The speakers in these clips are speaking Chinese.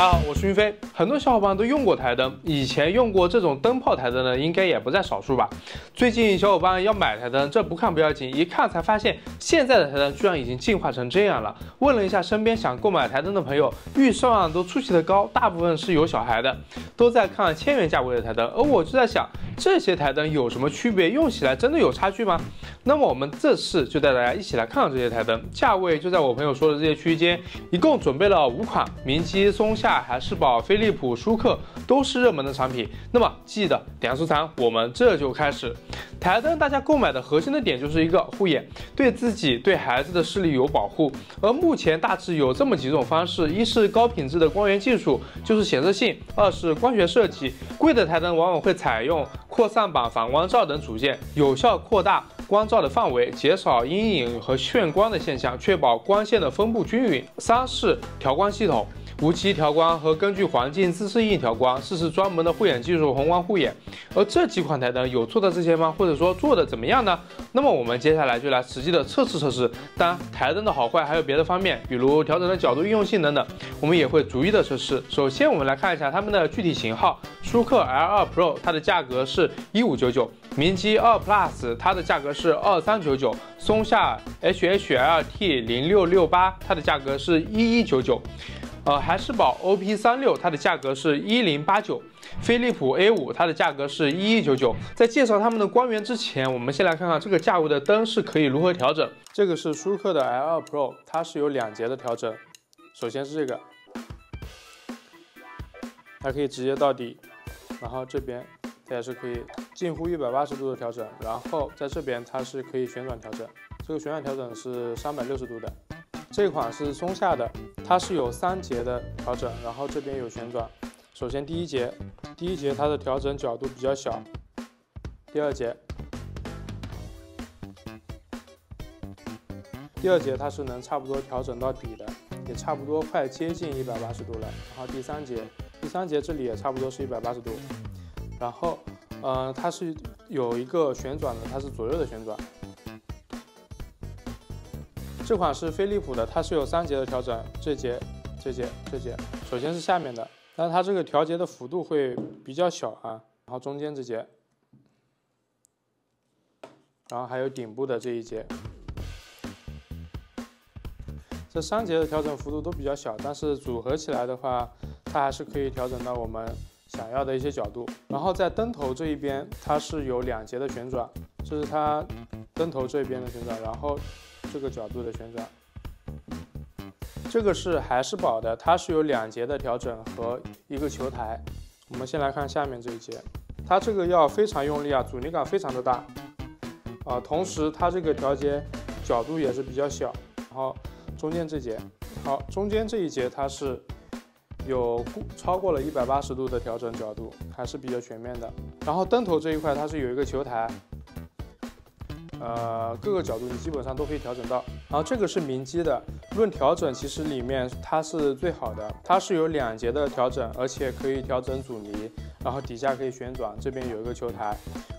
大家好，我是云飞。很多小伙伴都用过台灯，以前用过这种灯泡台灯呢，应该也不在少数吧。最近小伙伴要买台灯，这不看不要紧，一看才发现现在的台灯居然已经进化成这样了。问了一下身边想购买台灯的朋友，预算都出奇的高，大部分是有小孩的，都在看1000元价位的台灯。而我就在想，这些台灯有什么区别？用起来真的有差距吗？那么我们这次就带大家一起来看看这些台灯，价位就在我朋友说的这些区间，一共准备了5款，明基、松下、海士宝、飞利浦、舒克都是热门的产品。那么记得点亮收藏，我们这就开始。台灯大家购买的核心的点就是一个护眼，对自己对孩子的视力有保护。而目前大致有这么几种方式：一是高品质的光源技术，就是显色性；二是光学设计，贵的台灯往往会采用扩散板、反光罩等组件，有效扩大光照的范围，减少阴影和眩光的现象，确保光线的分布均匀。三是调光系统，无极调光和根据环境自适应调光，四是专门的护眼技术，红光护眼。而这几款台灯有做到这些吗？或者说做的怎么样呢？那么我们接下来就来实际的测试。当然，台灯的好坏还有别的方面，比如调整的角度、运用性等等，我们也会逐一的测试。首先，我们来看一下它们的具体型号。舒克 L2 Pro 它的价格是1599，明基2 Plus 它的价格是2399，松下 HHLT0668 它的价格是1199。海士宝 OP36 它的价格是1089，飞利浦 A5 它的价格是1199。在介绍它们的光源之前，我们先来看看这个价位的灯是可以如何调整。这个是舒克的 L2 Pro， 它是有2节的调整。首先是这个，它可以直接到底，然后这边它也是可以近乎180度的调整，然后在这边它是可以旋转调整，这个旋转调整是360度的。这款是松下的，它是有3节的调整，然后这边有旋转。首先第一节它的调整角度比较小，第二节它是能差不多调整到底的，也差不多快接近180度了。然后第三节这里也差不多是180度，然后它是有一个旋转的，它是左右的旋转。这款是飞利浦的，它是有3节的调整，这节。首先是下面的，但是它这个调节的幅度会比较小啊。然后中间这节，然后还有顶部的这一节。这3节的调整幅度都比较小，但是组合起来的话，它还是可以调整到我们想要的一些角度。然后在灯头这一边，它是有2节的旋转，这是它灯头这边的旋转，然后这个角度的旋转。这个是海士宝的，它是有2节的调整和一个球台。我们先来看下面这一节，它这个要非常用力啊，阻尼感非常的大同时它这个调节角度也是比较小。然后中间这节，中间这一节它是有超过了180度的调整角度，还是比较全面的。然后灯头这一块它是有一个球台。各个角度你基本上都可以调整到。然后这个是明基的，论调整其实里面它是最好的，它是有2节的调整，而且可以调整阻尼，然后底下可以旋转，这边有一个球台。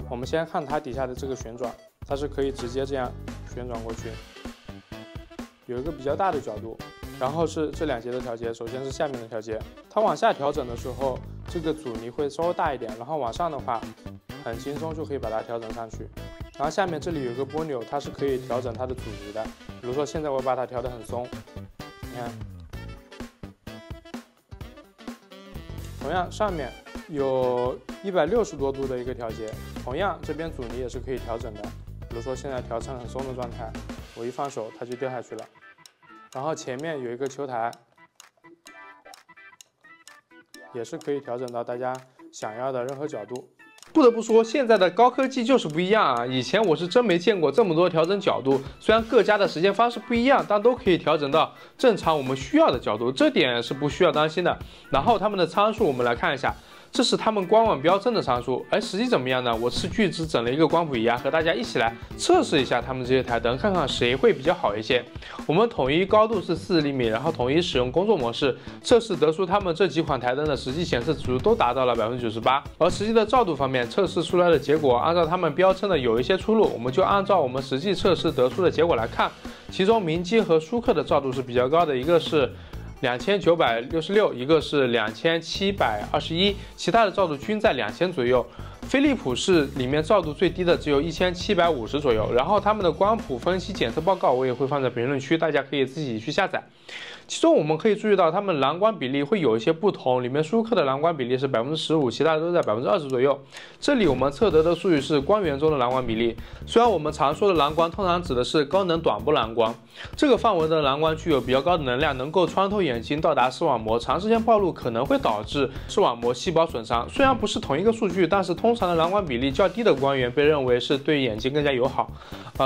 我们先看它底下的这个旋转，它是可以直接这样旋转过去，有一个比较大的角度。然后是这2节的调节，首先是下面的调节，它往下调整的时候，这个阻尼会稍微大一点，然后往上的话，很轻松就可以把它调整上去。然后下面这里有一个拨钮，它是可以调整它的阻尼的。比如说现在我把它调得很松，你看，同样上面有160多度的一个调节，同样这边阻尼也是可以调整的。比如说现在调成很松的状态，我一放手它就掉下去了。然后前面有一个球台，也是可以调整到大家想要的任何角度。不得不说，现在的高科技就是不一样啊！以前我是真没见过这么多调整角度，虽然各家的实现方式不一样，但都可以调整到正常我们需要的角度，这点是不需要担心的。然后它们的参数我们来看一下，这是他们官网标称的参数，实际怎么样呢？我斥巨资整了一个光谱仪和大家一起来测试一下他们这些台灯，看看谁会比较好一些。我们统一高度是40厘米，然后统一使用工作模式测试，得出他们这几款台灯的实际显示指数都达到了98%。而实际的照度方面，测试出来的结果按照他们标称的有一些出入，我们就按照我们实际测试得出的结果来看。其中明基和舒克的照度是比较高的，一个是2966，一个是2721，其他的照度均在2000左右。飞利浦是里面照度最低的，只有1750左右。然后他们的光谱分析检测报告我也会放在评论区，大家可以自己去下载。其中我们可以注意到，它们蓝光比例会有一些不同，里面舒克的蓝光比例是15%，其他的都在20%左右。这里我们测得的数据是光源中的蓝光比例。虽然我们常说的蓝光通常指的是高能短波蓝光，这个范围的蓝光具有比较高的能量，能够穿透眼睛到达视网膜，长时间暴露可能会导致视网膜细胞损伤。虽然不是同一个数据，但是通常的蓝光比例较低的光源被认为是对眼睛更加友好，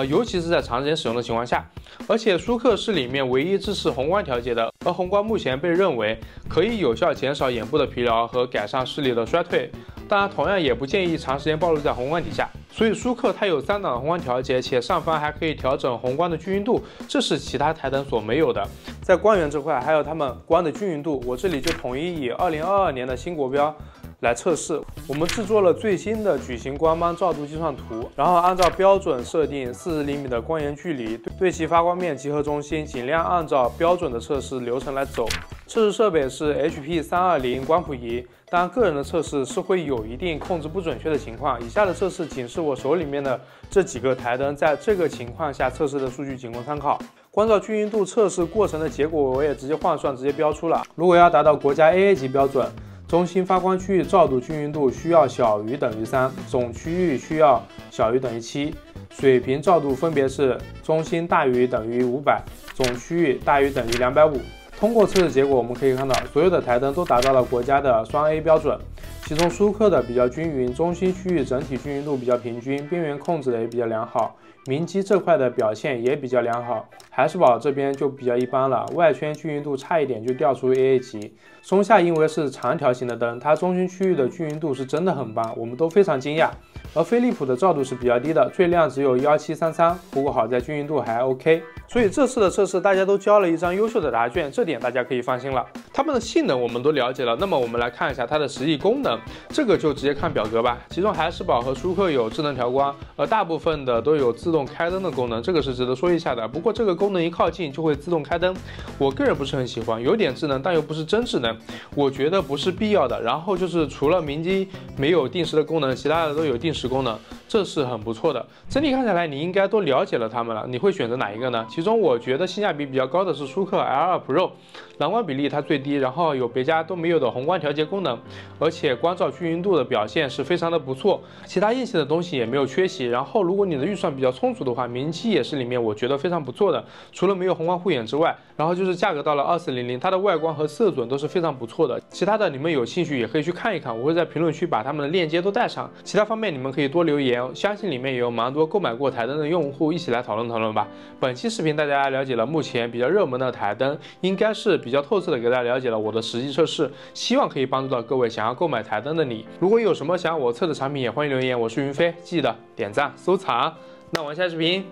尤其是在长时间使用的情况下。而且舒克是里面唯一支持红光调节的，而红光目前被认为可以有效减少眼部的疲劳和改善视力的衰退。当然，同样也不建议长时间暴露在红光底下。所以舒克它有3档的红光调节，且上方还可以调整红光的均匀度，这是其他台灯所没有的。在光源这块，还有它们光的均匀度，我这里就统一以2022年的新国标来测试。我们制作了最新的矩形光芒照度计算图，然后按照标准设定40厘米的光源距离，对其发光面集合中心，尽量按照标准的测试流程来走。测试设备是 HP320 光谱仪，当然个人的测试是会有一定控制不准确的情况。以下的测试仅是我手里面的这几个台灯在这个情况下测试的数据，仅供参考。光照均匀度测试过程的结果我也直接换算直接标出了。如果要达到国家 AA 级标准，中心发光区域照度均匀度需要小于等于3，总区域需要小于等于7，水平照度分别是中心大于等于500，总区域大于等于250。通过测试结果我们可以看到，所有的台灯都达到了国家的双 A 标准，其中舒克的比较均匀，中心区域整体均匀度比较平均，边缘控制的也比较良好，明基这块的表现也比较良好。海士堡这边就比较一般了，外圈均匀度差一点就掉出 AA 级。松下因为是长条形的灯，它中心区域的均匀度是真的很棒，我们都非常惊讶。而飞利浦的照度是比较低的，最亮只有1733，不过好在均匀度还 OK。所以这次的测试大家都交了一张优秀的答卷，这点大家可以放心了。它们的性能我们都了解了，那么我们来看一下它的实际功能，这个就直接看表格吧。其中海士堡和舒克有智能调光，而大部分的都有自动开灯的功能，这个是值得说一下的。不过这个功能一靠近就会自动开灯，我个人不是很喜欢，有点智能但又不是真智能，我觉得不是必要的。然后就是除了明基没有定时的功能，其他的都有定时功能，这是很不错的。整体看下来你应该都了解了它们了，你会选择哪一个呢？其中我觉得性价比比较高的是舒克 L2 Pro， 蓝光比例它最低，然后有别家都没有的红光调节功能，而且光照均匀度的表现是非常的不错，其他硬性的东西也没有缺席。然后如果你的预算比较充足的话，明基也是里面我觉得非常不错的，除了没有红光护眼之外，然后就是价格到了2400，它的外观和色准都是非常不错的。其他的你们有兴趣也可以去看一看，我会在评论区把他们的链接都带上。其他方面你们可以多留言，相信里面也有蛮多购买过台灯的用户，一起来讨论讨论吧。本期视频大家了解了目前比较热门的台灯，应该是比较透彻的给大家了解了我的实际测试，希望可以帮助到各位想要购买台灯的你。如果有什么想要我测的产品，也欢迎留言。我是云飞，记得点赞收藏。那我们下期视频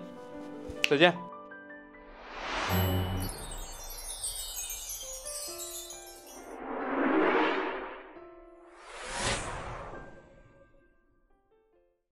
再见。